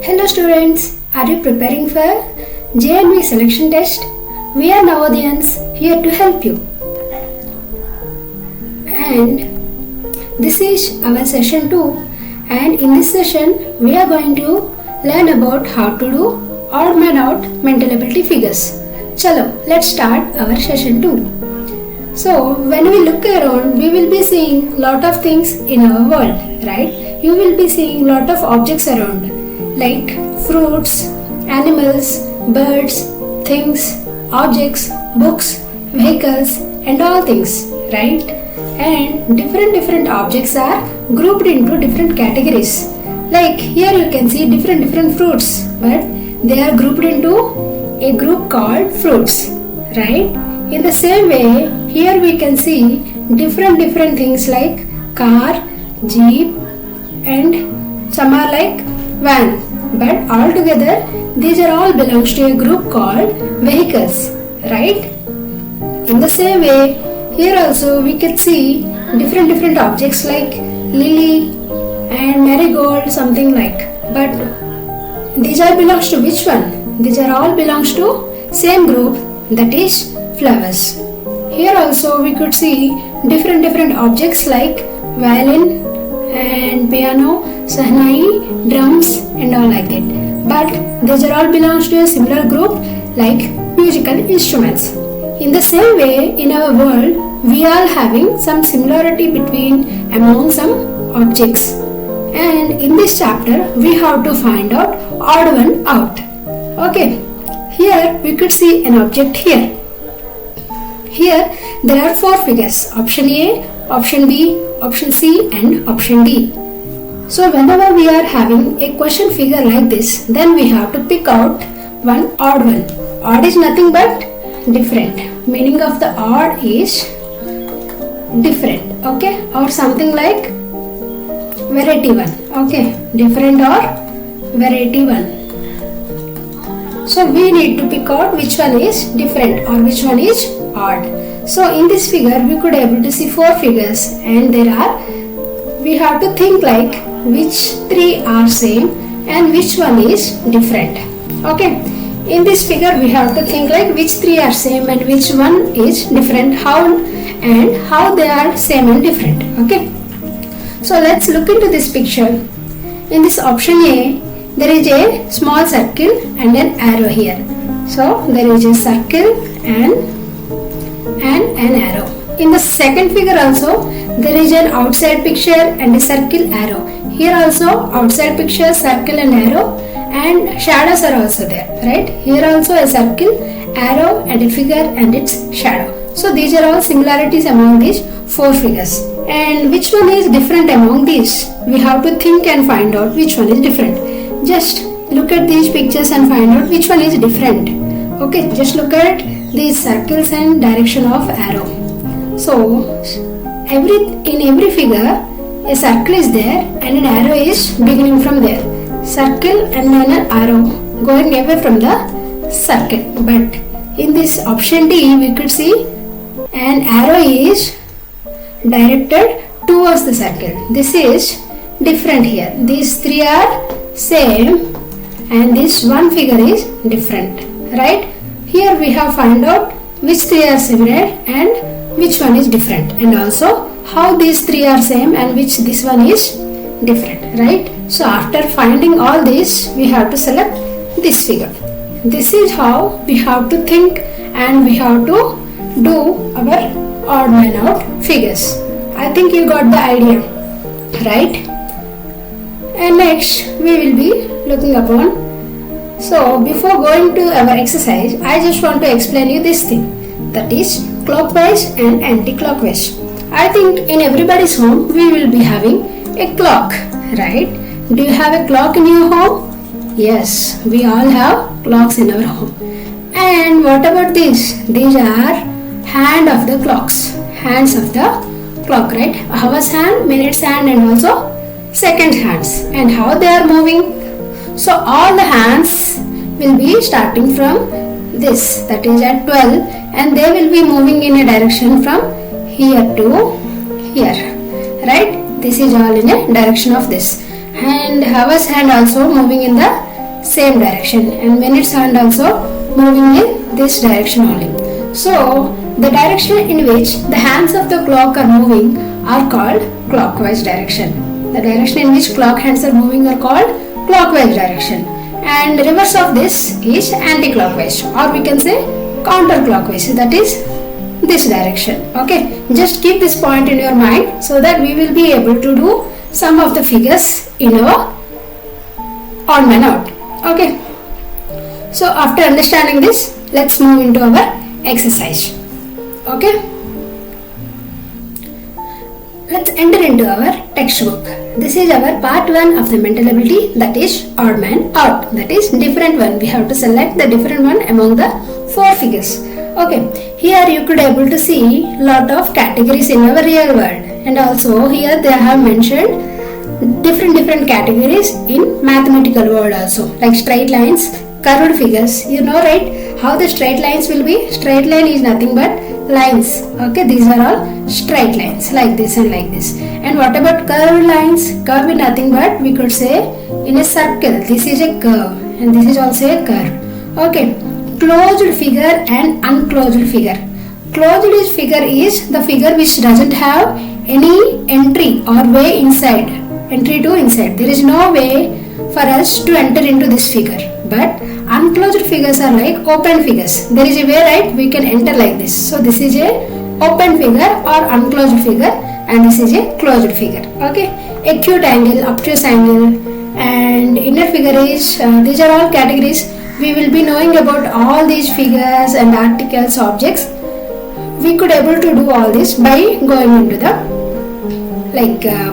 Hello students, are you preparing for JNV selection test? We are Navodiyans here to help you. And this is our session 2, and in this session we are going to learn about how to do odd man out mental ability figures. Chalo, let's start our session 2. So when we look around, we will be seeing lot of things in our world, right? You will be seeing lot of objects around, like fruits, animals, birds, things, objects, books, vehicles and all things, right? And different objects are grouped into different categories. Like here you can see different fruits, but they are grouped into a group called fruits, right? In the same way, here we can see different things like car, jeep and some are like van, but all together these are all belongs to a group called vehicles, right? In the same way, here also we can see different objects like lily and marigold, something like, but these all belongs to which one? These are all belongs to same group, that is flowers. Here also we could see different objects like violin and piano, sahnai, drums and all like that. But these are all belongs to a similar group like musical instruments. In the same way, in our world, we are having some similarity between among some objects. And in this chapter, we have to find out odd one out. Okay, here we could see an object here. Here there are 4 figures, option A, option B, option C and option D. So whenever we are having a question figure like this, then we have to pick out one odd one. Odd is nothing but different. Meaning of the odd is different, okay, or something like variety one, okay, different or variety one. So we need to pick out which one is different or which one is odd. So in this figure we could able to see 4 figures, and we have to think like which 3 are same and which one is different. Okay, in this figure we have to think like which 3 are same and which one is different, how they are same and different. Okay, so let's look into this picture. In this option A, there is a small circle and an arrow here. So there is a circle and an arrow. In the second figure also, there is an outside picture and a circle arrow. Here also outside picture, circle and arrow, and shadows are also there, right? Here also a circle, arrow and a figure and its shadow. So these are all similarities among these 4 figures. And which one is different among these? We have to think and find out which one is different. Just look at these pictures and find out which one is different. Okay, just look at these circles and direction of arrow. So in every figure a circle is there and an arrow is beginning from there. Circle and then an arrow going away from the circle. But in this option D we could see an arrow is directed towards the circle. This is different here. These 3 are same and this one figure is different, right? Here we have found out which 3 are similar and which one is different, and also how these 3 are same and which this one is different, right? So after finding all this, we have to select this figure. This is how we have to think and we have to do our odd man out figures. I think you got the idea, right? And next we will be looking upon. So before going to our exercise, I just want to explain you this thing, that is clockwise and anti-clockwise. I think in everybody's home we will be having a clock, right? Do you have a clock in your home? Yes, we all have clocks in our home. And what about these? These are hand of the clocks, hands of the clock, right? Hours hand, minutes hand and also seconds hands, and how they are moving. So all the hands will be starting from this, that is at 12, and they will be moving in a direction from here to here, right? This is all in a direction of this. And hours hand also moving in the same direction, and minutes hand also moving in this direction only. So the direction in which the hands of the clock are moving are called clockwise direction. The direction in which clock hands are moving are called clockwise direction, and reverse of this is anti-clockwise, or we can say counterclockwise, that is this direction. Okay, just keep this point in your mind so that we will be able to do some of the figures in our odd man out. Okay, so after understanding this, let's move into our exercise. Okay, let's enter into our textbook. This is our part 1 of the mental ability, that is odd man out, that is different one. We have to select the different one among the 4 figures. Okay, here you could able to see lot of categories in our real world, and also here they have mentioned different categories in mathematical world also, like straight lines, curved figures. You know, right, how the straight lines will be? Straight line is nothing but lines. Okay, these are all straight lines, like this and like this. And what about curved lines? Curve is nothing but, we could say, in a circle, this is a curve and this is also a curve. Okay, closed figure and unclosed figure. Closed figure is the figure which doesn't have any entry or way inside, entry to inside. There is no way for us to enter into this figure. But unclosed figures are like open figures. There is a way, right? We can enter like this. So this is a open figure or unclosed figure, and this is a closed figure. Okay, acute angle, obtuse angle, and inner figure is. These are all categories. We will be knowing about all these figures and articles, objects. We could able to do all this by going into the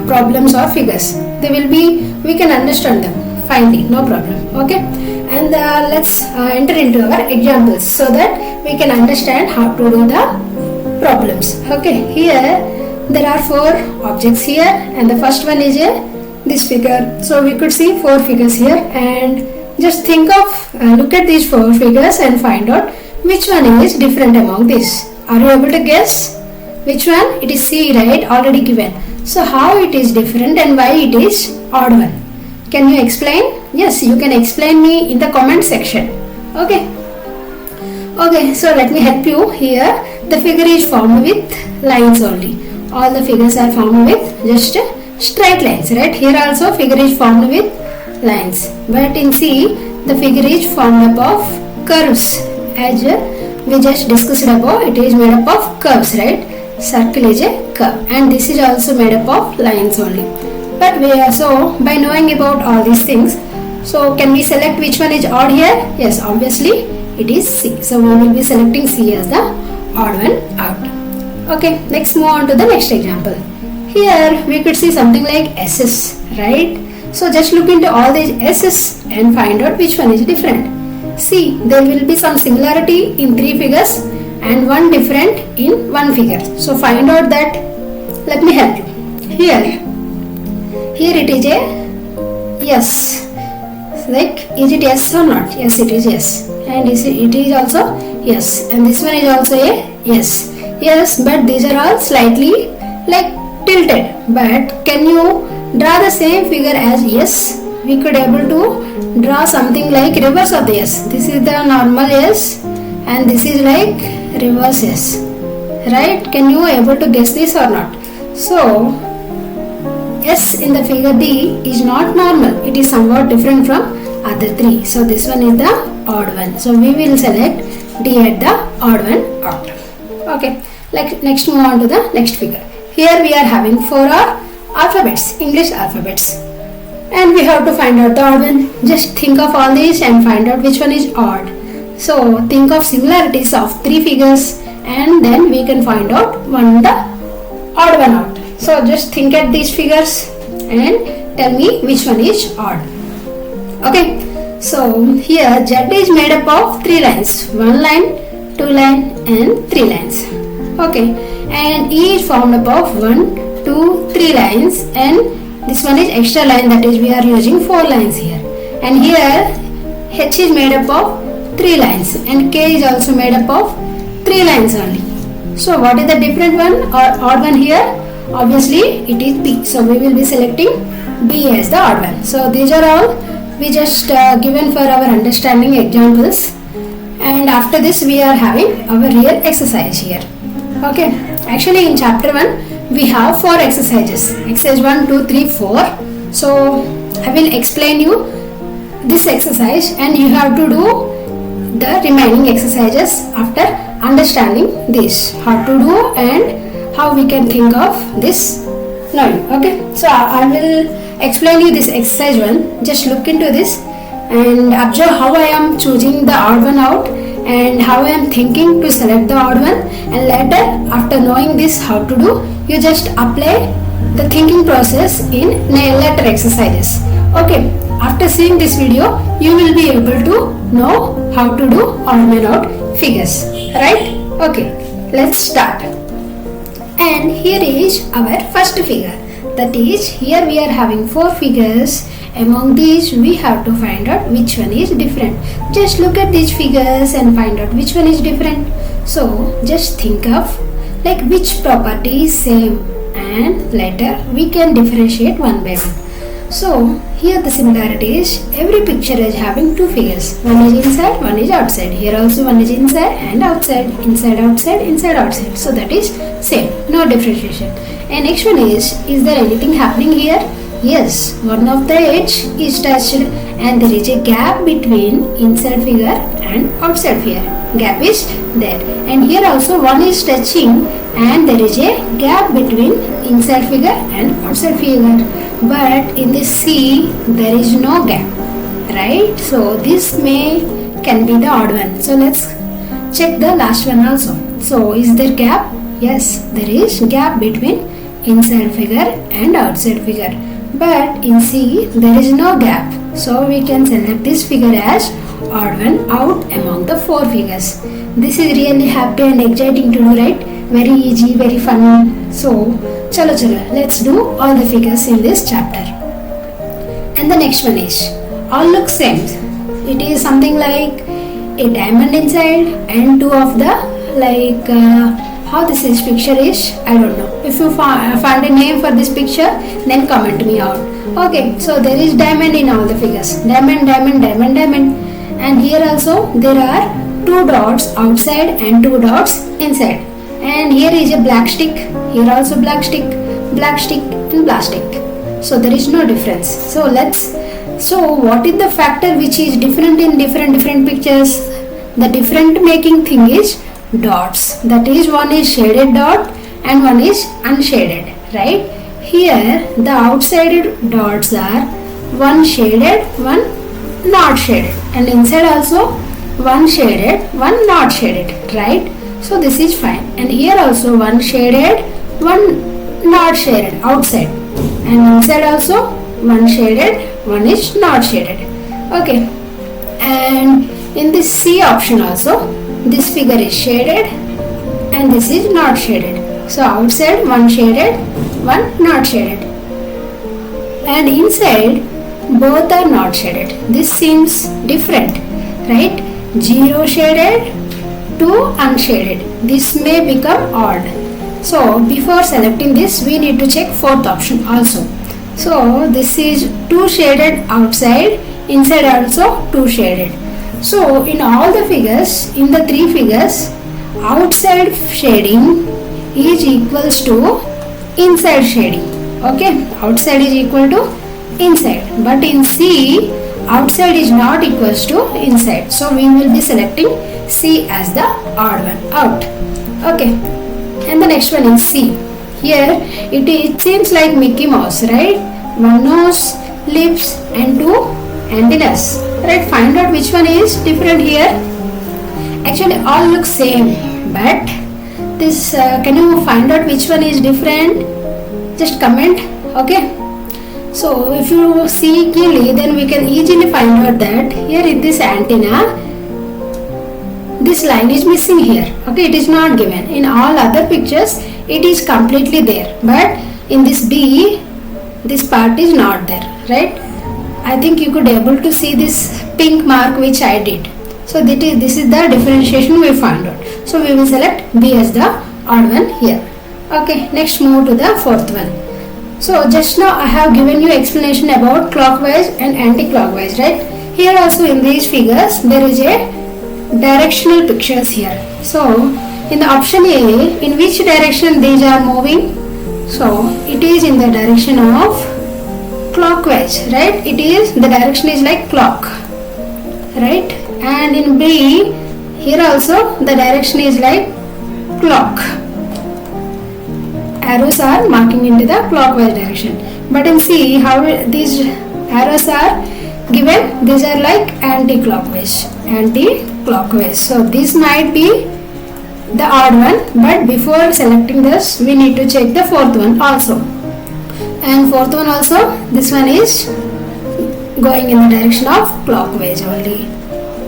problems or figures. They will be, we can understand them finally, no problem. Okay, and let's enter into our examples so that we can understand how to do the problems. Okay, here there are 4 objects here, and the first one is this figure. So we could see 4 figures here, and just think of look at these 4 figures and find out which one is different among these. Are you able to guess which one? It is C, right? Already given. So how it is different and why it is odd one? Can you explain? Yes, you can explain me in the comment section. Okay. Okay, so let me help you. Here the figure is formed with lines only. All the figures are formed with just straight lines, right? Here also figure is formed with lines. But in C, the figure is formed up of curves. As we just discussed above, it is made up of curves, right? Circle is a curve, and this is also made up of lines only. But we also, by knowing about all these things, so can we select which one is odd here? Yes, obviously it is C. So we will be selecting C as the odd one out. Okay, let's move on to the next example. Here we could see something like S's, right? So just look into all these S's and find out which one is different. See, there will be some similarity in 3 figures and one different in 1 figure. So find out that. Let me help you. Here it is a yes. Like, is it yes or not? Yes, it is yes. And it is also yes. And this one is also a yes. Yes, but these are all slightly like tilted. But can you draw the same figure as yes? We could able to draw something like reverse of the yes. This is the normal yes, and this is like reverse yes, right? Can you able to guess this or not? So S in the figure D is not normal. It is somewhat different from other 3. So this one is the odd one. So we will select D at the odd one out. Okay, like next move on to the next figure. Here we are having 4 alphabets, English alphabets, and we have to find out the odd one. Just think of all these and find out which one is odd. So think of similarities of 3 figures, and then we can find out the odd one out. So just think at these figures and tell me which one is odd. Okay, so here Z is made up of 3 lines, 1 line, 2 line and 3 lines. Okay, and E is formed up of 1, 2, 3 lines, and this one is extra line, that is we are using 4 lines here. And here H is made up of 3 lines, and K is also made up of 3 lines only. So what is the different one or odd one here? Obviously it is B. So we will be selecting B as the odd one. So these are all we just given for our understanding examples, and after this we are having our real exercise here. Okay, actually in chapter 1 we have 4 exercises, exercise 1, 2, 3, 4. So I will explain you this exercise and you have to do the remaining exercises after understanding this, how to do and how we can think of this knowing. Okay, so I will explain you this exercise 1. Just look into this and observe how I am choosing the odd one out and how I am thinking to select the odd one, and later after knowing this how to do, you just apply the thinking process in later exercises. Okay, after seeing this video you will be able to know how to do odd man out figures, right? Okay, let's start. And here is our first figure, that is, here we are having 4 figures. Among these we have to find out which one is different. Just look at these figures and find out which one is different. So just think of like which property is same, and later we can differentiate one by one. So here the similarity is every picture is having 2 figures. One is inside, one is outside. Here also one is inside and outside. Inside, outside, inside, outside. So that is same, no differentiation. And next one is there anything happening here? Yes, one of the edge is touched and there is a gap between inside figure and outside figure. Gap is there. And here also one is touching and there is a gap between inside figure and outside figure. But in this C there is no gap, right? So this can be the odd one. So let's check the last one also. So is there gap? Yes, there is gap between inside figure and outside figure. But in C there is no gap, so we can select this figure as odd one out among the 4 figures. This is really happy and exciting to do, right? Very easy, very fun. So chalo, let's do all the figures in this chapter. And the next one is all look same. It is something like a diamond inside and 2 of the how this picture is, I don't know. If you find a name for this picture, then comment me out. Okay, so there is diamond in all the figures. Diamond, diamond, diamond, diamond. And here also there are 2 dots outside and 2 dots inside. And here is a black stick. Here also black stick and black stick. So there is no difference. So what is the factor which is different in different pictures? The different making thing is dots. That is, one is shaded dot and one is unshaded, right? Here the outside dots are one shaded, one not shaded, and inside also one shaded, one not shaded, right? So this is fine. And here also one shaded, one not shaded outside, and inside also one shaded, one is not shaded. Okay, and in this C option also this figure is shaded and this is not shaded. So outside one shaded, one not shaded, and inside both are not shaded. This seems different, right? 0 shaded to unshaded. This may become odd. So before selecting this we need to check 4th option also. So this is 2 shaded outside, inside also 2 shaded. So in all the figures, in the 3 figures, outside shading is equals to inside shading. Okay, outside is equal to inside. But in C, outside is not equals to inside. So we will be selecting C as the odd one out. Okay, and the next one is C. Here it seems like Mickey Mouse, right? One nose, lips and 2 antennas. Right, find out which one is different here. Actually all look same, but this can you find out which one is different? Just comment. Okay, so if you see clearly, then we can easily find out that here in this antenna this line is missing here. Okay, it is not given. In all other pictures it is completely there, but in this B this part is not there, right? I think you could able to see this pink mark which I did. So this is the differentiation we found out. So we will select B as the odd one here. Okay, next move to the 4th one. So just now I have given you explanation about clockwise and anti-clockwise, right? Here also in these figures there is a directional pictures here. So in the option A, in which direction these are moving? So it is in the direction of clockwise, right? It is, the direction is like clock, right? And in B, here also the direction is like clock. Arrows are marking into the clockwise direction. But in C, how these arrows are given? These are like anti-clockwise. Anti-clockwise. So this might be the odd one, but before selecting this, we need to check the fourth one also. And fourth one also, this one is going in the direction of clockwise only.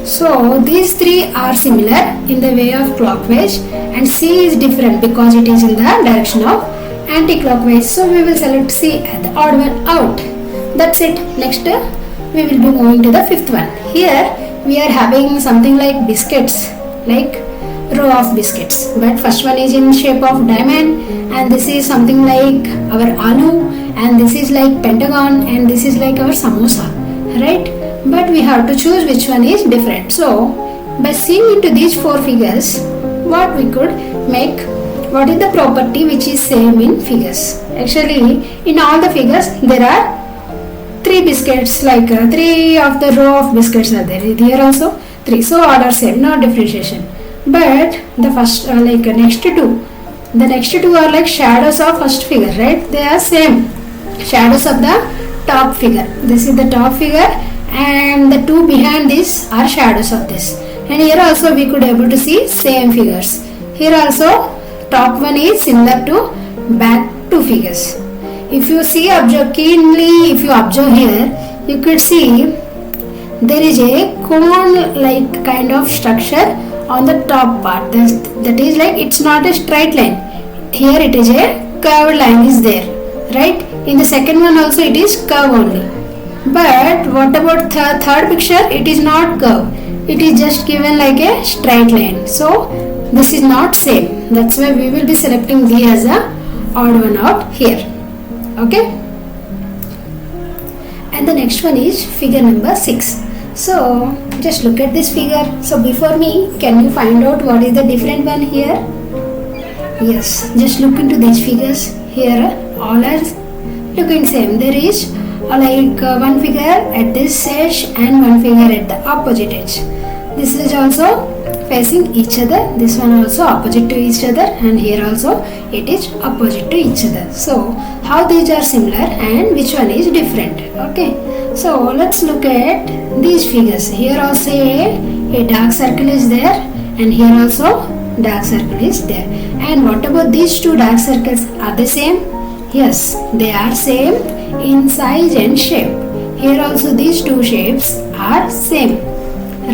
So these three are similar in the way of clockwise, and C is different because it is in the direction of anti-clockwise. So we will select C as the odd one out. That's it. Next we will be moving to the fifth one. Here we are having something like biscuits, like row of biscuits, but first one is in shape of diamond, and this is something like our aloo, and this is like pentagon, and this is like our samosa, right? But we have to choose which one is different. So by seeing into these four figures, what we could make, what is the property which is same in figures? Actually in all the figures there are three biscuits, like three of the row of biscuits are there. Here also three, so all are same, no differentiation. But the first next two, the next two are like shadows of first figure, right? They are same shadows of the top figure. This is the top figure, and the two behind this are shadows of this. And here also we could able to see same figures. Here also top one is similar to back two figures. If you see, observe keenly, if you observe here, you could see there is a cone like kind of structure on the top part. That is like, it's not a straight line. Here it is a curved line is there, right? In the second one also it is curve only. But what about third picture? It is not curve. It is just given like a straight line. So this is not same. That's why we will be selecting D as a odd one out here. Okay. And the next one is figure number 6. So just look at this figure. So before me, can you find out what is the different one here? Yes, just look into these figures. Here all are looking same. There is one figure at this edge and one figure at the opposite edge. This is also facing each other. This one also opposite to each other, and here also it is opposite to each other. So how these are similar and which one is different? Okay. So let's look at these figures. Here also a dark circle is there, and here also dark circle is there. And what about these two dark circles? Are they same? Yes, they are same in size and shape. Here also these two shapes are same,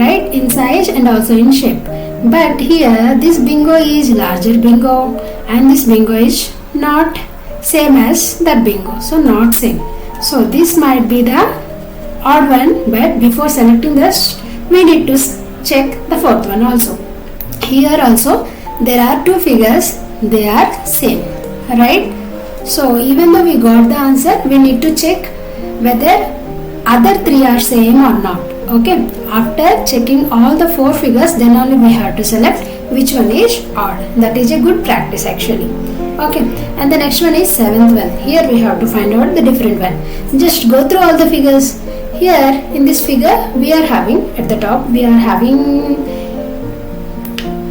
right? In size and also in shape. But here this bingo is larger bingo, and this bingo is not same as that bingo. So not same. So this might be the odd one, but before selecting this, we need to check the fourth one also. Here also there are two figures, they are same, right? So even though we got the answer, we need to check whether other three are same or not. Okay, after checking all the four figures, then only we have to select which one is odd. That is a good practice actually. Okay, and the next one is seventh one. Here we have to find out the different one. Just go through all the figures. Here in this figure, we are having at the top, we are having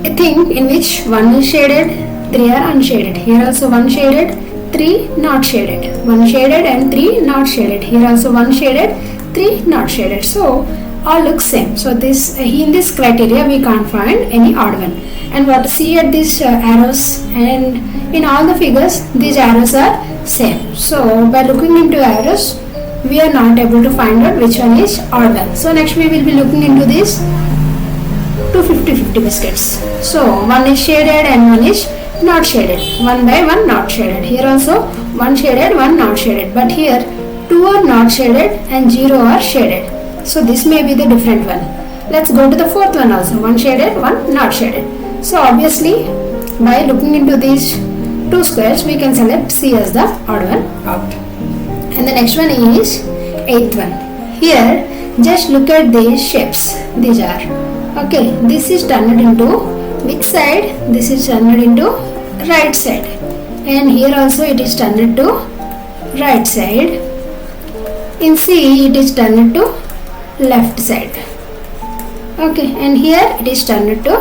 a thing in which one is shaded, three are unshaded. Here also one shaded, three not shaded. One shaded and three not shaded. Here also one shaded, three not shaded. So all look same. So this in this criteria we can't find any odd one. And what see at these arrows, and in all the figures these arrows are same. So by looking into arrows, we are not able to find out which one is odd one. So next we will be looking into these 250-50 biscuits. So one is shaded and one is not shaded. One by one not shaded. Here also one shaded, one not shaded. But here two are not shaded and 0 are shaded. So this may be the different one. Let's go to the fourth one also. One shaded, one not shaded. So obviously by looking into these two squares, we can select C as the odd one out. And the next one is 8th one. Here just look at these shapes. These are okay. This is turned into which side? This is turned into right side, and here also it is turned to right side. In C it is turned to left side. Okay, and here it is turned to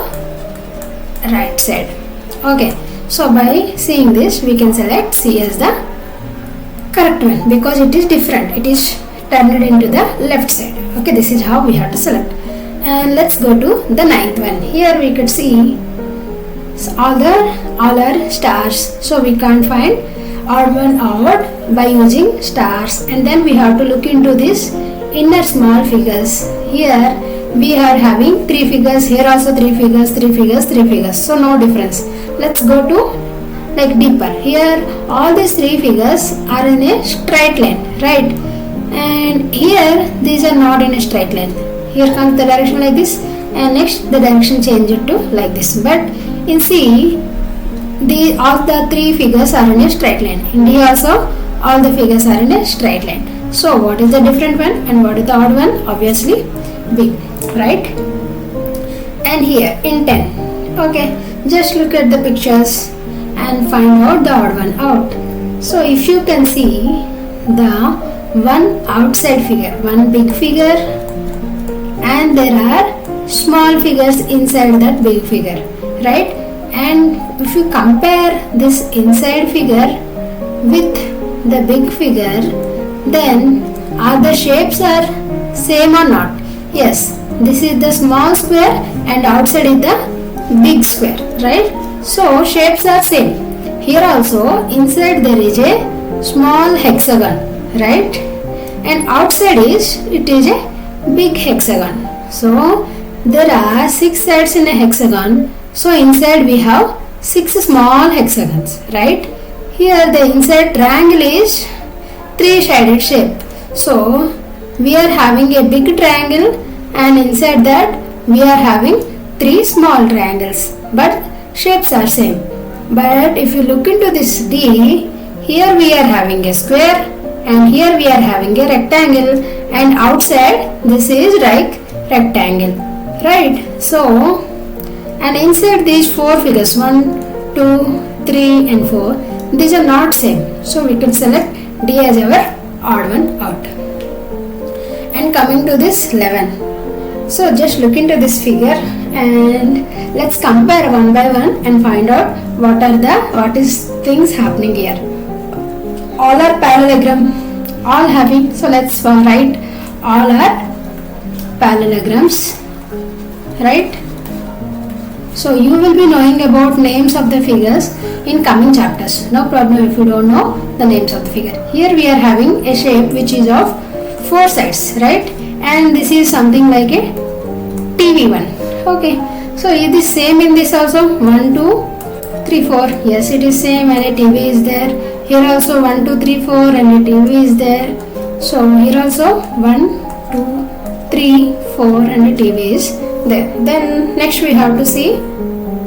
right side. Okay, so by seeing this we can select C as the correct one because it is different. It is turned into the left side. Okay, this is how we have to select. And let's go to the 9th one. Here we could see all are stars, so we can't find odd one out by using stars. And then we have to look into this inner small figures. Here we are having 3 figures, here also 3 figures, 3 figures, 3 figures, so no difference. Let's go to like deeper. Here all these 3 figures are in a straight line, right? And here these are not in a straight line. Here comes the direction like this, and next the direction change it to like this. But in C, all the 3 figures are in a straight line. In D also all the figures are in a straight line. So what is the different one and what is the odd one? Obviously B, right? And here in 10, okay, just look at the pictures and find out the odd one out. So if you can see the one outside figure, one big figure, and there are small figures inside that big figure, right? And if you compare this inside figure with the big figure, then are the shapes are same or not? Yes, this is the small square and outside is the big square, right? So shapes are same. Here also inside there is a small hexagon, right? And outside it is a big hexagon. So there are 6 sides in a hexagon. So inside we have 6 small hexagons, right? Here the inside triangle is 3-sided shape. So we are having a big triangle, and inside that we are having 3 small triangles, but shapes are same. But if you look into this D, here we are having a square, and here we are having a rectangle, and outside this is like rectangle, right? So, and inside these 4 figures, 1, 2, 3 and 4, these are not same. So we can select D as our odd one out. And coming to this 11. So just look into this figure and let's compare one by one and find out what is things happening here. All are parallelogram, all having, so let's write all are parallelograms, right? So you will be knowing about names of the figures in coming chapters. No problem if you don't know the names of the figure. Here we are having a shape which is of 4 sides, right? And this is something like a TV one. Okay, so it is same in this also. 1, 2, 3, 4. Yes, it is same, and a TV is there. Here also 1, 2, 3, 4 and a TV is there. So here also 1, 2, 3, 4 and a TV is there. Then next we have to see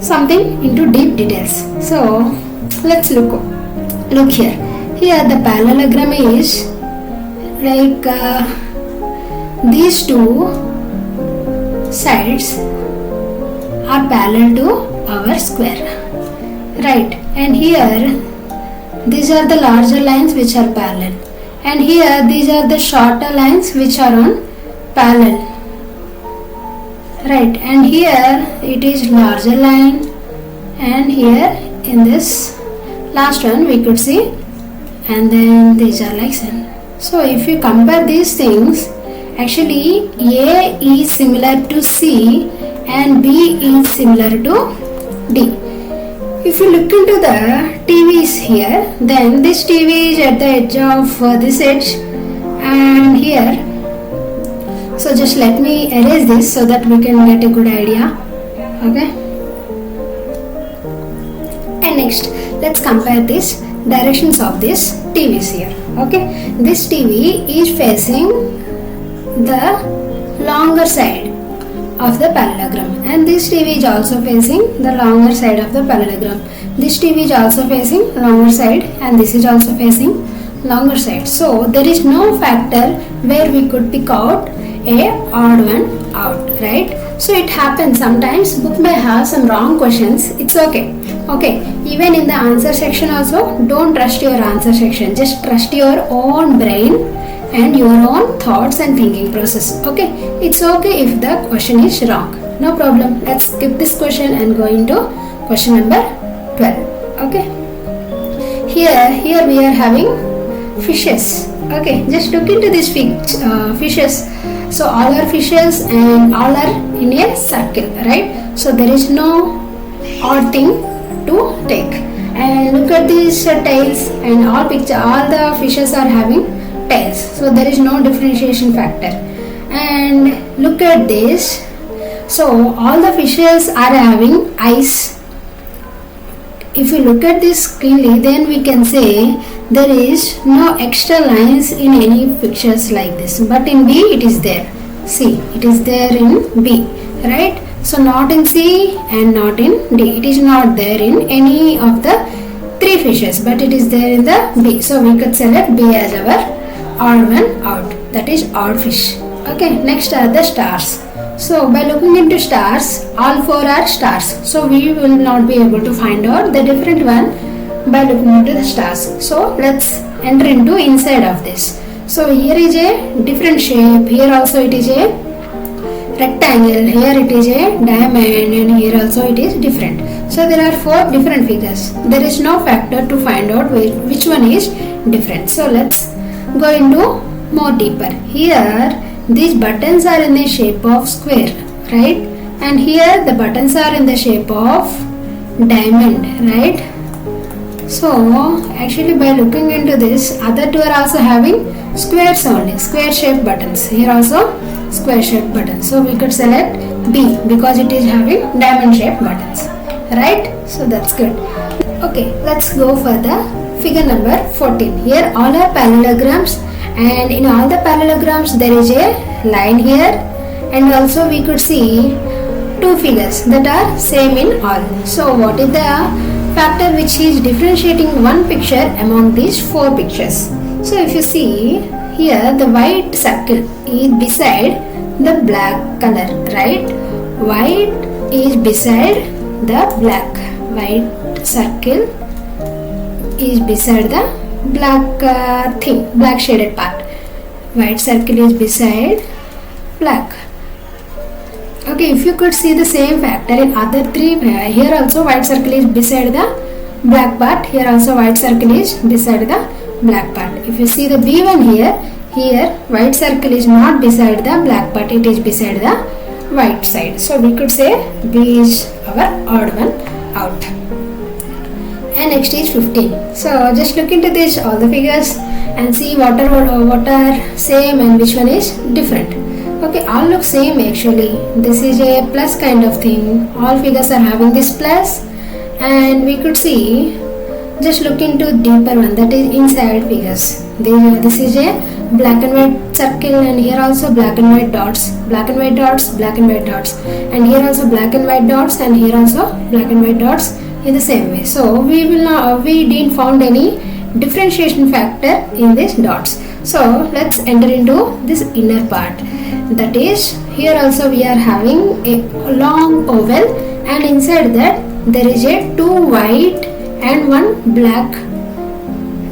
something into deep details. So let's look here. Here the parallelogram is like these 2 sides are parallel to our square, right? And here these are the larger lines which are parallel, and here these are the shorter lines which are on parallel, right? And here it is larger line, and here in this last one we could see, and then these are like same. So if you compare these things, actually A is similar to C and B is similar to D. If you look into the TVs here, then this TV is at the edge of this edge and here. So just let me erase this so that we can get a good idea. Okay. And next, let's compare these directions of this TVs here. Okay. This TV is facing the longer side. of the parallelogram, and this TV is also facing the longer side of the parallelogram. This TV is also facing longer side, and this is also facing longer side. So there is no factor where we could pick out a odd one out, right? So it happens sometimes book may have some wrong questions. It's okay. Even in the answer section also, don't trust your answer section. Just trust your own brain and your own thoughts and thinking process. Okay, it's okay if the question is wrong. No problem. Let's skip this question and go into question number 12. Okay. Here we are having fishes. Okay, just look into these fishes. So all are fishes and all are in a circle, right? So there is no odd thing to take. And look at these tails, and all the fishes are having tails. So there is no differentiation factor. And look at this. So all the fishes are having eyes. If you look at this clearly, then we can say there is no extra lines in any pictures like this, but in B it is there. See, it is there in B, right? So not in C and not in D. It is not there in any of the three fishes, but it is there in the B. So we could select B as our odd one out. That is odd fish. Okay, next are the stars. So by looking into stars, all four are stars. So we will not be able to find out the different one by looking into the stars. So let's enter into inside of this. So here is a different shape. Here also it is a rectangle. Here it is a diamond, and here also it is different. So there are four different figures. There is no factor to find out which one is different. So let's go into more deeper. Here these buttons are in the shape of square, right? And here the buttons are in the shape of diamond, right? So actually by looking into this, other two are also having squares only, square shaped buttons. Here also square shaped buttons. So we could select B because it is having diamond shaped buttons, right? So that's good. Okay, let's go for the figure number 14. Here all are parallelograms, and in all the parallelograms there is a line here, and also we could see two figures that are same in all. So what is the factor which is differentiating one picture among these four pictures? So if you see here, the white circle is beside the black color, right? White is beside the black. White circle is beside the black black shaded part. White circle is beside black. Okay, if you could see the same factor in other three, here also white circle is beside the black part. Here also white circle is beside the black part. If you see the B1 here white circle is not beside the black part, it is beside the white side. So we could say B is our odd one out. And next is 15. So just look into this, all the figures, and see what are same and which one is different. Okay, all look same actually. This is a plus kind of thing. All figures are having this plus, and we could see, just look into deeper one, that is inside figures. This is a black and white circle, and here also black and white dots, black and white dots, black and white dots, and here also black and white dots, and here also black and white dots in the same way. So we didn't found any differentiation factor in these dots. So let's enter into this inner part. That is, here also we are having a long oval, and inside that there is a two white and one black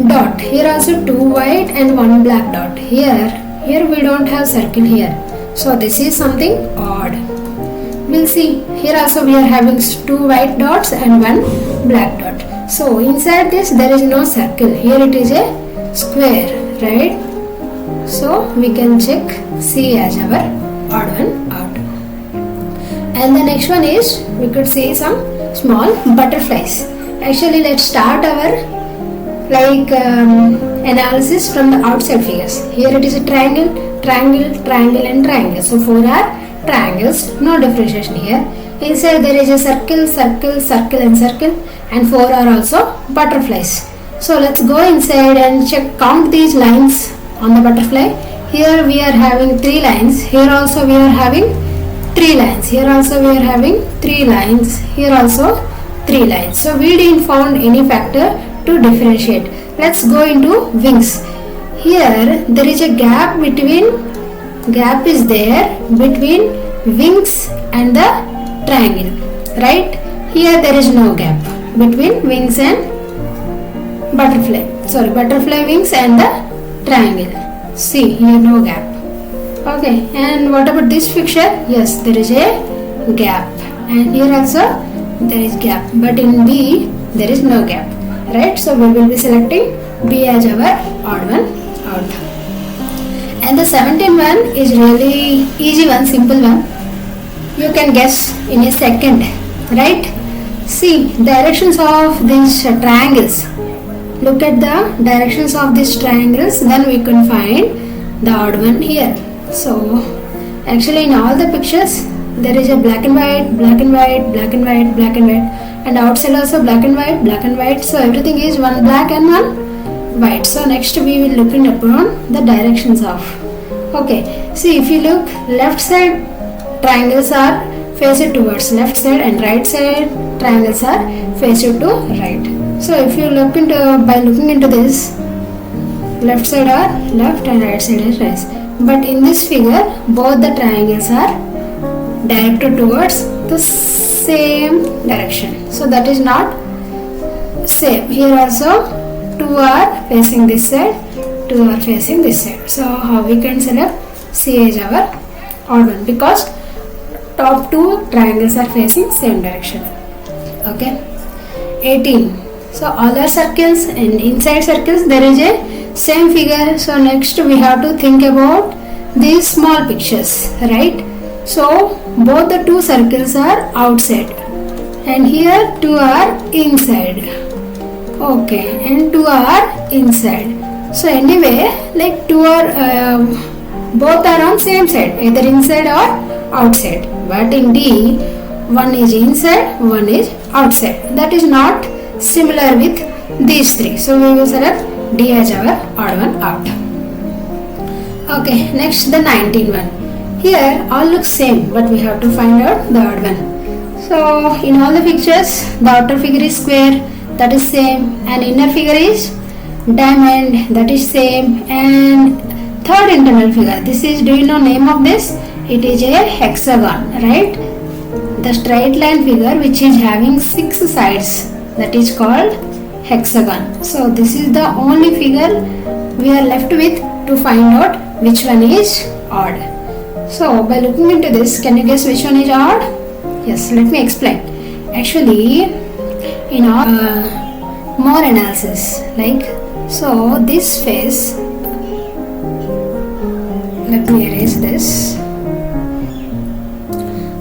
dot. Here also two white and one black dot. Here we don't have circle here. So this is something odd. We'll see. Here also we are having two white dots and one black dot. So inside this there is no circle. Here it is a square, right? So we can check C as our odd one out. And the next one is, we could see some small butterflies. Actually, let's start our analysis from the outside figures. Here it is a triangle, triangle, triangle and triangle. So 4 are triangles, no differentiation here. Inside there is a circle, circle, circle and circle, and 4 are also butterflies. So let's go inside and count these lines on the butterfly. Here we are having 3 lines. Here also we are having 3 lines. Here also we are having 3 lines. Here also 3 lines. So we didn't found any factor to differentiate. Let's go into wings. Here there is a gap is there between wings and the triangle, right? Here there is no gap between wings and butterfly wings and the triangle. See, here no gap. Okay, and what about this picture? Yes, there is a gap, and here also there is gap, but in B there is no gap, right? So we will be selecting B as our odd one out. And the 17th one is really easy one, simple one. You can guess in a second, right? See, directions of these triangles. Look at the directions of these triangles, then we can find the odd one here. So actually in all the pictures there is a black and white, black and white, black and white, black and white, and outside also black and white, black and white. So everything is one black and one white. So next we will look upon the directions of. Okay, see, if you look, left side triangles are faced towards left side and right side triangles are faced to right. So if you look into, by looking into this, left side are left and right side is right. But in this figure, both the triangles are directed towards the same direction. So that is not same. Here also 2 are facing this side, 2 are facing this side. So how we can select C as our odd one, because top 2 triangles are facing same direction. Okay. 18. So all are circles, and inside circles there is a same figure. So next we have to think about these small pictures, right? So both the 2 circles are outside, and here 2 are inside. Okay, and 2 are inside. So anyway, like 2 are both are on same side, either inside or outside. But in D, one is inside, one is outside. That is not similar with these 3. So we will select D as our odd one out. Okay, next the 19th one. Here all looks same, but we have to find out the odd one. So in all the pictures, the outer figure is square, that is same, and inner figure is diamond, that is same, and third internal figure, this is, do you know name of this? It is a hexagon, right? The straight line figure which is having 6 sides, that is called hexagon. So this is the only figure we are left with to find out which one is odd. So by looking into this, can you guess which one is odd? Yes, let me explain. Actually, in our more analysis, like, so this face, let me erase this.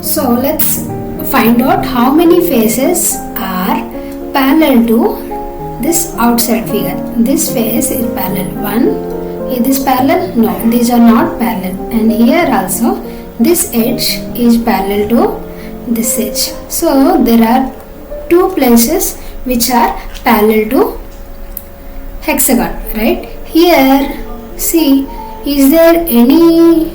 So let's find out how many faces are parallel to this outside figure. This face is parallel. 1. Is this parallel? No, these are not parallel. And here also this edge is parallel to this edge. So there are 2 places which are parallel to hexagon, right? Here, see, is there any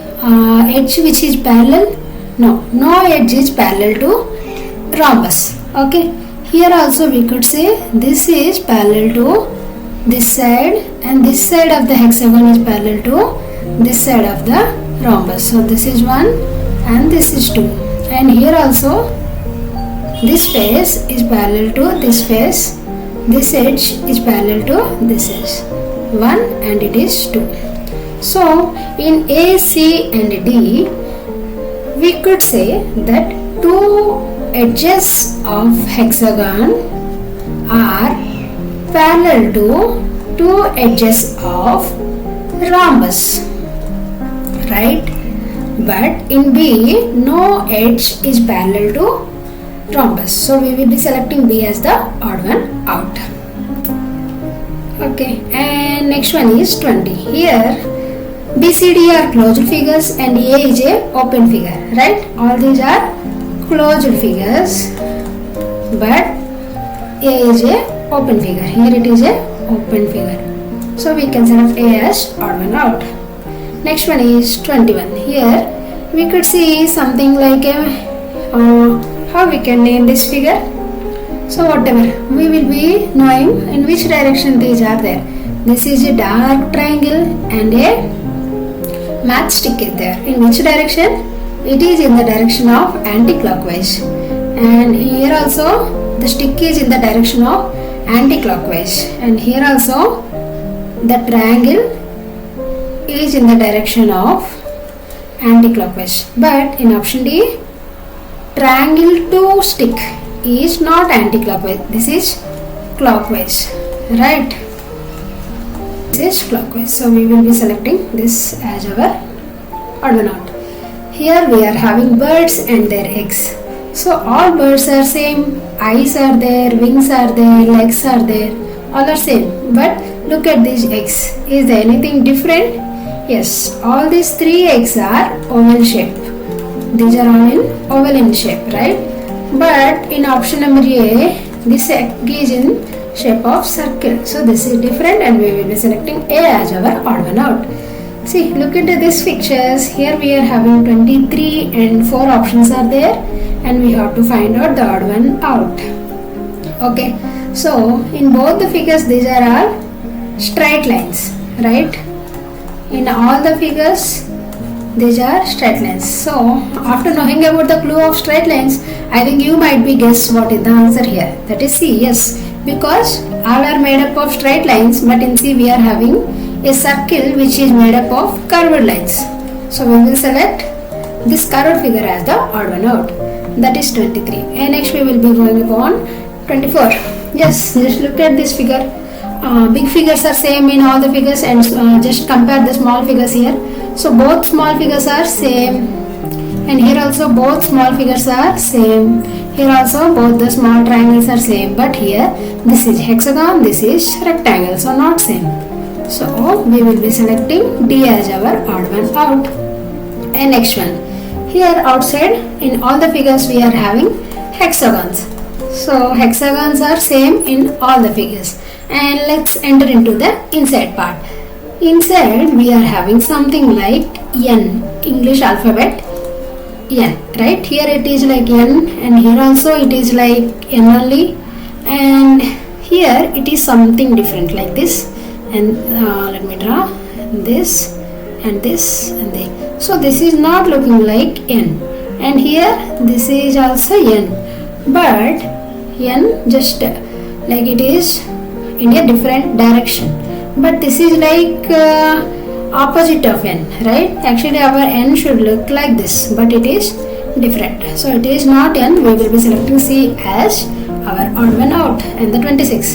edge which is parallel? No, no edge is parallel to rhombus. Okay, here also we could say this is parallel to this side, and this side of the hexagon is parallel to this side of the rhombus. So this is 1 and this is 2, and here also this face is parallel to this face, this edge is parallel to this edge, 1 and it is 2. So in A, C and D, we could say that 2 edges of hexagon are parallel to 2 edges of rhombus, right? But in B, no edge is parallel to rhombus. So we will be selecting B as the odd one out. Okay, and next one is 20. Here B, C, D are closed figures and A is a open figure, right? All these are closed figures, but A is a open figure. Here it is a open figure. So we can select A as odd one out. Next one is 21. Here we could see something like a how we can name this figure. So whatever, we will be knowing in which direction these are there. This is a dark triangle and a matchstick is there. In which direction? It is in the direction of anti-clockwise, and here also the stick is in the direction of anti-clockwise, and here also the triangle is in the direction of anti-clockwise. But in option D, triangle to stick is not anti-clockwise. This is clockwise, right? This is clockwise. So we will be selecting this as our odd one out. Here we are having birds and their eggs. So all birds are same. Eyes are there, wings are there, legs are there. All are same. But look at these eggs. Is there anything different? Yes. All these three eggs are oval shape. These are all in oval in shape, right? But in option number A, this egg is in shape of circle. So this is different, and we will be selecting A as our odd one out. See, look into these pictures. Here we are having 23 and 4 options are there, and we have to find out the odd one out. Okay, so in both the figures these are all straight lines, right? In all the figures these are straight lines. So after knowing about the clue of straight lines, I think you might be guess what is the answer here. That is C. Yes, because all are made up of straight lines, but in C we are having a circle which is made up of curved lines. So we will select this curved figure as the odd one out. That is 23. And next we will be going upon 24. Yes, just look at this figure. Big figures are same in all the figures, and just compare the small figures here. So both small figures are same, and here also both small figures are same. Here also both the small triangles are same, but here this is hexagon, this is rectangle, so not same. So we will be selecting D as our odd one out. And next one, here outside in all the figures we are having hexagons. So hexagons are same in all the figures. And let's enter into the inside part. Inside we are having something like N, English alphabet N, right? Here it is like N, and here also it is like N only, and here it is something different like this. And let me draw this and this and this. So this is not looking like N, and here this is also N, but N just like it is in a different direction. But this is like opposite of N, right? Actually our N should look like this, but it is different. So it is not N. We will be selecting C as our odd one out. And the 26.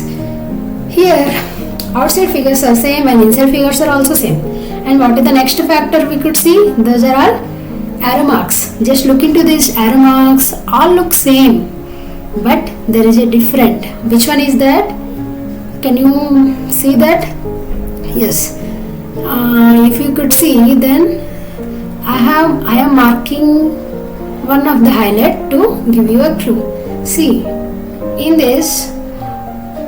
Here outside figures are same and inside figures are also same. And what is the next factor we could see? Those are all arrow marks. Just look into these arrow marks. All look same, but there is a different. Which one is that? Can you see that? Yes. If you could see, then I am marking one of the highlight to give you a clue. See, in this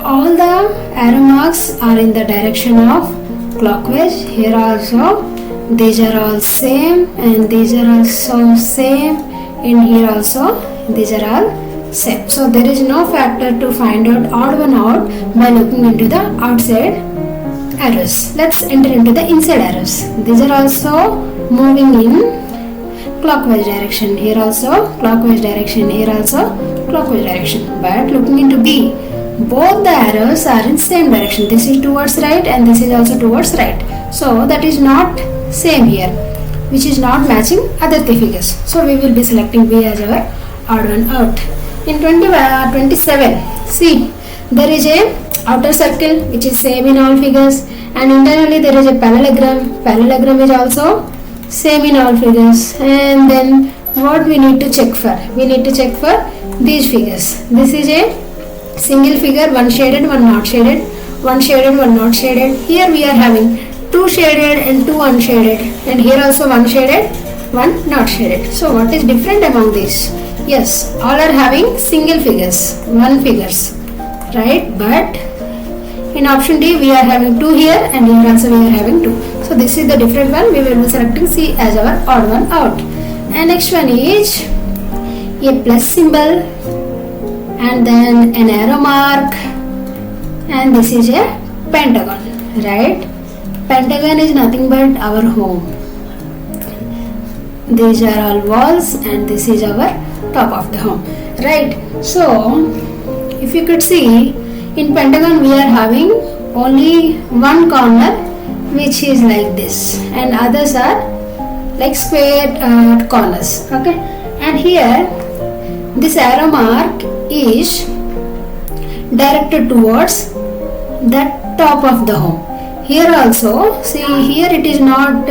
all the arrow marks are in the direction of clockwise. Here also these are all same, and these are also same, and here also these are all same. So there is no factor to find out odd one out by looking into the outside arrows. Let's enter into the inside arrows. These are also moving in clockwise direction. Here also clockwise direction, here also clockwise direction. But looking into B, both the arrows are in same direction. This is towards right and this is also towards right. So that is not same here, which is not matching other three figures. So we will be selecting B as our odd one out. In 27, see, there is a outer circle which is same in all figures, and internally there is a parallelogram. Parallelogram is also same in all figures. And then what we need to check for? We need to check for these figures. This is a single figure, one shaded, one not shaded, one shaded, one not shaded. Here we are having two shaded and two unshaded, and here also one shaded, one not shaded. So what is different among these? Yes, all are having single figures, one figures, right? But in option D we are having two here, and here also we are having two. So this is the different one. We will be selecting C as our odd one out. And next one is a plus symbol and then an arrow mark, and this is a pentagon, right? Pentagon is nothing but our home. These are all walls and this is our top of the home, right? So if you could see, in pentagon we are having only one corner which is like this, and others are like square corners, okay? And here this arrow mark is directed towards the top of the home. Here also, see, here it is not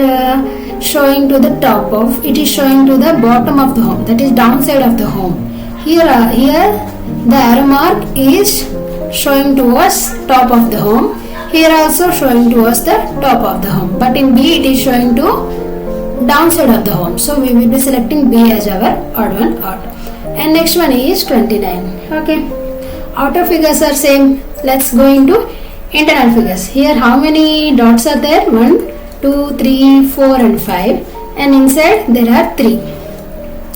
showing to the top of, it is showing to the bottom of the home, that is downside of the home. Here the arrow mark is showing towards top of the home. Here also showing towards the top of the home, but in B it is showing to downside of the home. So we will be selecting B as our odd one out. And next one is 29. Okay, outer figures are same. Let's go into internal figures. Here how many dots are there? 1, 2, 3, 4 and 5, and inside there are 3.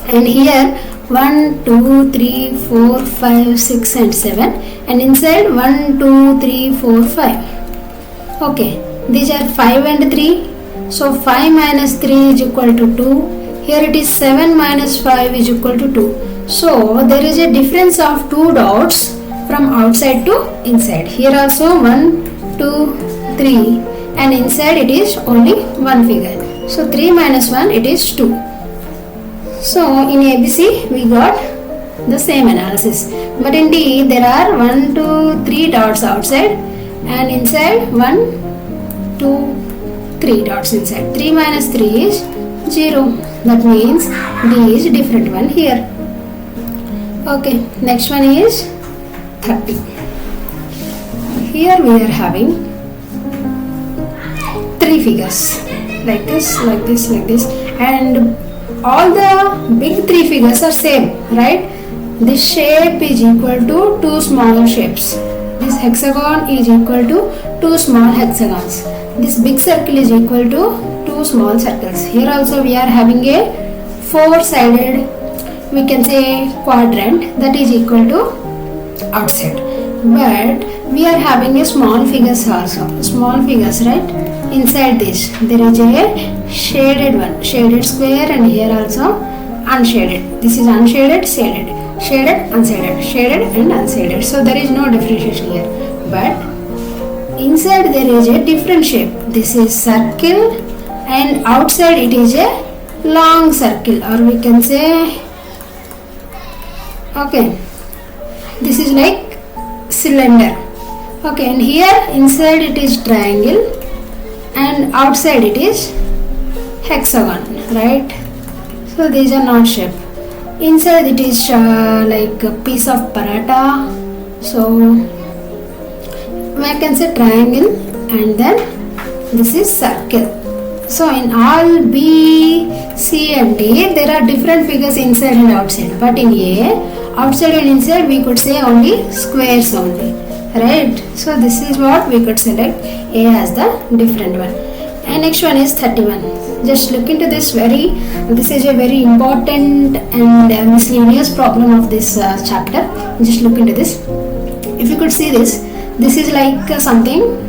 And here 1, 2, 3, 4, 5, 6 and 7, and inside 1, 2, 3, 4, 5. Okay, these are 5 and 3. So 5 minus 3 is equal to 2. Here it is 7 minus 5 is equal to 2. So there is a difference of 2 dots from outside to inside. Here also 1, 2, 3, and inside it is only one figure. So 3 minus 1 it is 2. So in ABC we got the same analysis. But in D there are 1, 2, 3 dots outside, and inside 1, 2, 3 dots inside. 3 minus 3 is 0. That means D is different one here. Okay, next one is 30. Here we are having 3 figures like this, like this, like this, and all the big 3 figures are same, right? This shape is equal to 2 small shapes. This hexagon is equal to 2 small hexagons. This big circle is equal to 2 small circles. Here also we are having a 4-sided, we can say, quadrant that is equal to outside. But we are having a small figures also. Small figures, right? Inside this there is a shaded one, shaded square, and here also unshaded. This is unshaded, shaded, shaded, unshaded, shaded and unshaded. So there is no differentiation here. But inside there is a different shape. This is circle, and outside it is a long circle, or we can say, okay, this is like cylinder. Okay, and here inside it is triangle, and outside it is hexagon, right? So these are not shape. Inside it is like a piece of paratha. So we can say triangle, and then this is circle. So in all B, C and D there are different figures inside and outside. But in A, outside and inside we could say only squares only, right? So this is what we could select A as the different one. And next one is 31. Just look into this this is a very important and miscellaneous problem of this chapter. Just look into this. If you could see this is like something,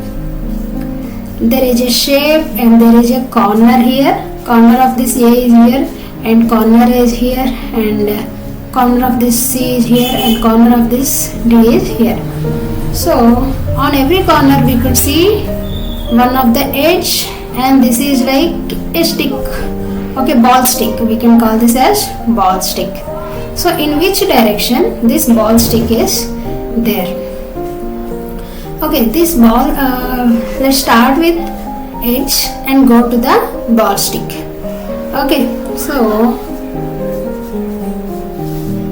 there is a shape and there is a corner here. Corner of this A is here, and corner is here, and corner of this C is here, and corner of this D is here. So on every corner we could see one of the edge, and this is like a stick, okay, ball stick. We can call this as ball stick. So in which direction this ball stick is there? Okay, this ball, let's start with edge and go to the ball stick. Okay, so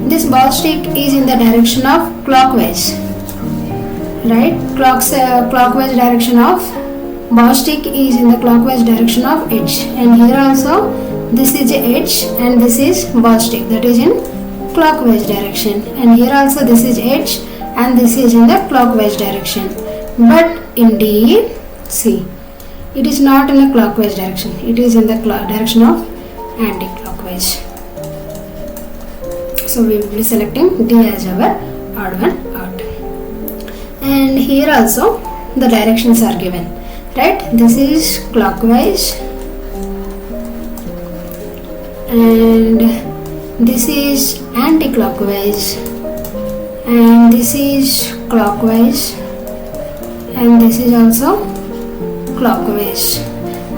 this ball stick is in the direction of clockwise, right? Clockwise direction of ball stick is in the clockwise direction of edge, and here also this is the edge and this is ball stick, that is in clockwise direction, and here also this is edge and this is in the clockwise direction. But in D, see, it is not in the clockwise direction, it is in the direction of anti-clockwise. So we will be selecting D as our odd one out. And here also the directions are given, right? This is clockwise and this is anti-clockwise and this is clockwise and this is also clockwise.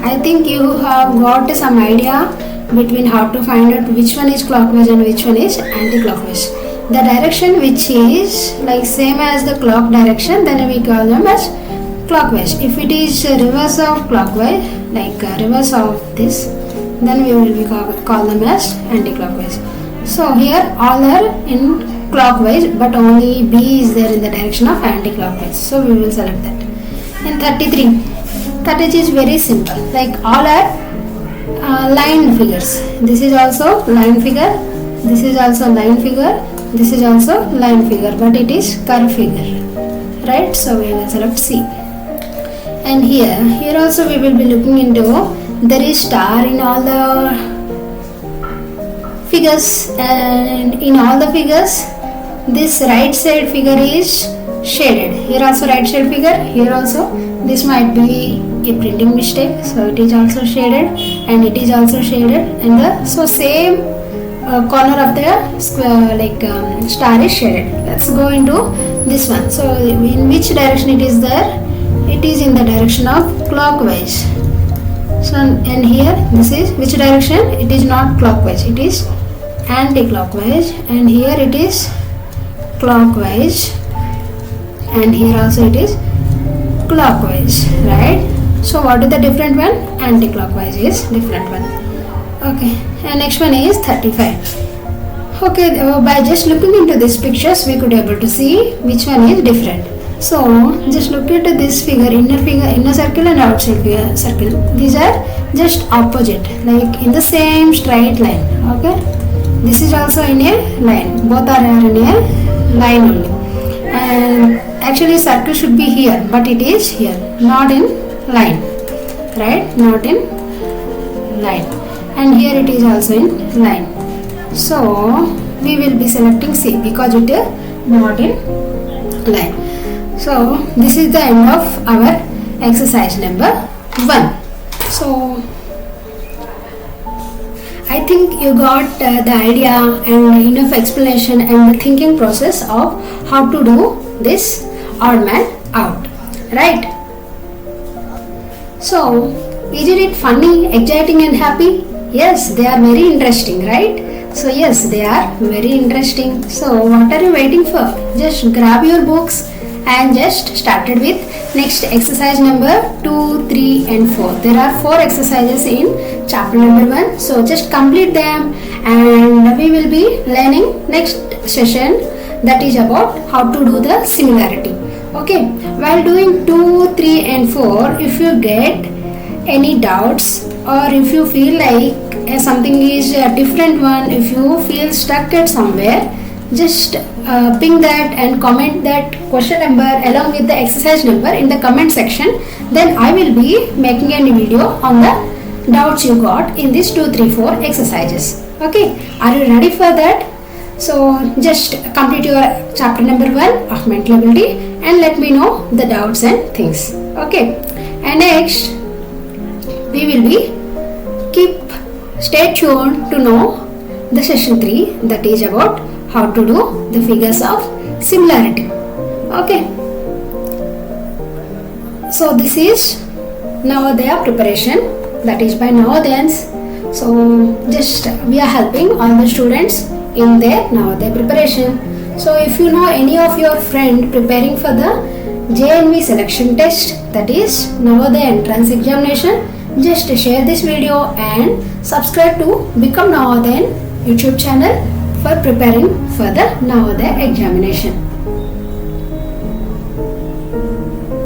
I think you have got some idea between how to find out which one is clockwise and which one is anti-clockwise. The direction which is like same as the clock direction, then we call them as clockwise. If it is reverse of clockwise, like reverse of this, then we will be call them as anti-clockwise. So here all are in clockwise, but only B is there in the direction of anti-clockwise. So we will select that. In 33 is very simple. Like all are line figures. This is also line figure. This is also line figure. This is also line figure, but it is curve figure, right? So we will select C. And here also we will be looking into, there is star in all the figures, and in all the figures this right side figure is shaded. Here also right side figure, here also this might be a printing mistake, so it is also shaded and it is also shaded, and so same corner of the square star is shaded. Let's go into this one. So in which direction it is there? It is in the direction of clockwise. So and here this is which direction? It is not clockwise, it is anti-clockwise, and here it is clockwise, and here also it is clockwise, right? So what is the different one? Anti-clockwise is different one. Okay, and next one is 35. Okay, by just looking into these pictures we could able to see which one is different. So just look at this figure, inner circle and outside circle. These are just opposite, like in the same straight line. Okay, this is also in a line, both are in a line only, and actually circle should be here, but it is here, not in line, right? Not in line. And here it is also in line. So we will be selecting C because it is not in line. So this is the end of our exercise number 1. So I think you got the idea and enough explanation and the thinking process of how to do this odd man out, right? So isn't it funny, exciting and happy? Yes, they are very interesting, right? So yes, they are very interesting. So what are you waiting for? Just grab your books and just started with next exercise number 2, 3 and 4. There are 4 exercises in chapter number 1. So just complete them and we will be learning next session, that is about how to do the similarity. Okay, while doing 2, 3 and 4, if you get any doubts or if you feel like something is a different one, if you feel stuck at somewhere, just ping that and comment that question number along with the exercise number in the comment section. Then I will be making a video on the doubts you got in these 2, 3, 4 exercises. Okay, are you ready for that? So just complete your chapter number 1 of mental ability and let me know the doubts and things. Okay, and next we will be stay tuned to know the session 3, that is about how to do the figures of similarity. Okay, so this is Navodaya preparation, that is by Navodayans. So just we are helping all the students in their Navodaya preparation. So if you know any of your friend preparing for the JNV selection test, that is Navodaya entrance examination, just share this video and subscribe to Become Navodayan YouTube channel for preparing for the Navodaya examination.